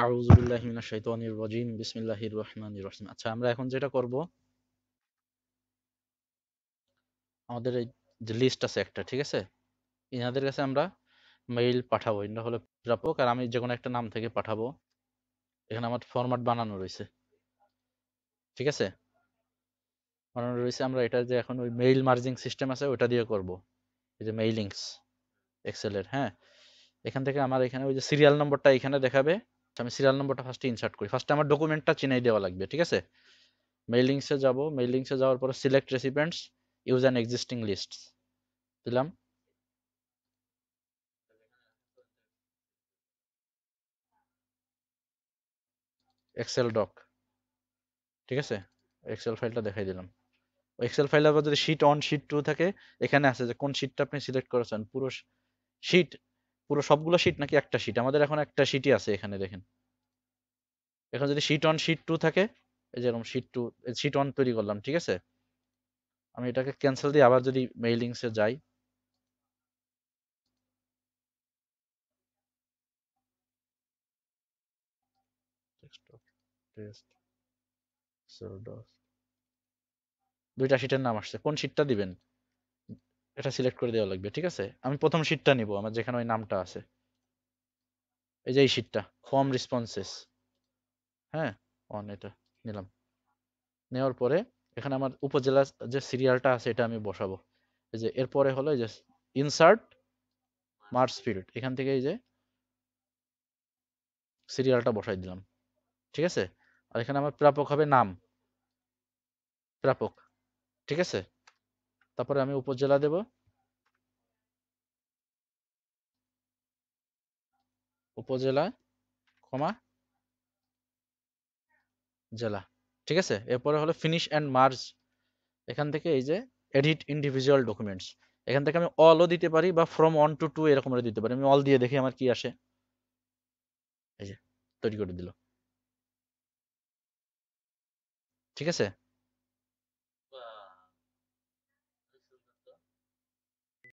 আউযু বিল্লাহি মিনাশ শাইতানির রাজিম বিসমিল্লাহির রহমানির রহিম। আচ্ছা, আমরা এখন যেটা করব, আমাদের এই যে লিস্ট আছে একটা, ঠিক আছে, ইনাদের কাছে আমরা মেইল পাঠাবো। এটা হলো প্রাপক, আর আমি যে কোনো একটা নাম থেকে পাঠাবো। এখানে আমার ফরম্যাট বানানো রয়েছে, ঠিক আছে, বানানো রয়েছে। আমরা এটা যে এখন ওই মেইল মার্জিং সিস্টেম আছে ওটা দিয়ে করব, এই যে মেইলিংস এক্সেলের। হ্যাঁ, এখান থেকে আমার এখানে ওই যে সিরিয়াল নম্বরটা এখানে দেখাবে। আমি সিরিয়াল নম্বরটা ফার্স্টে ইনসার্ট করি। ফার্স্টে আমার ডকুমেন্টটা চিনাই দেওয়া লাগবে, ঠিক আছে। মেইলিংসে যাব, মেইলিংসে যাওয়ার পরে select recipients, use an existing list দিলাম। এক্সেল ডক, ঠিক আছে, এক্সেল ফাইলটা দেখাই দিলাম। ওই এক্সেল ফাইলে আবার যদি শিট অন শিট টু থাকে, এখানে আছে যে কোন শিটটা আপনি সিলেক্ট করেছেন, পুরো শিট, পুরো সবগুলো শিট নাকি একটা শিট। আমাদের এখন একটা শিটই আছে এখানে, দেখেন। এখন যদি শিট অন শিট টু থাকে, এই যেরকম শিট টু, শিট অন তৈরি করলাম, ঠিক আছে। আমি এটাকে ক্যান্সেল দিয়ে আবার যদি মেইলিংসে যাই, ডেস্কটপ, টেস্ট, দুইটা শিটের নাম আসছে, কোন শিটটা দিবেন এটা সিলেক্ট করে দেওয়া লাগবে, ঠিক আছে। আমি প্রথম শিটটা নিব, আমার যেখানে ওই নামটা আছে, এই যে এই শিটটা, ফর্ম রেসপন্সেস। হ্যাঁ, অন, এটা নিলাম। নেওয়ার পরে এখানে আমার উপজেলা যে সিরিয়ালটা আছে এটা আমি বসাবো। এই যে এরপরে হলো এই যে ইনসার্ট মার্জ ফিল্ড, এখান থেকে এই যে সিরিয়ালটা বসাই দিলাম, ঠিক আছে। আর এখানে আমার প্রাপক হবে নাম, প্রাপক, ঠিক আছে। তারপরে আমি উপজেলা দেব, উপজেলা, কমা, জেলা, ঠিক আছে। এরপরে হলো ফিনিশ অ্যান্ড মার্জ, এখান থেকে এই যে এডিট ইন্ডিভিজুয়াল ডকুমেন্টস, এখান থেকে আমি অলও দিতে পারি বা ফ্রম ওয়ান টু টু এরকম দিতে পারি। আমি অল দিয়ে দেখি আমার কি আসে। এই যে তৈরি করে দিল, ঠিক আছে।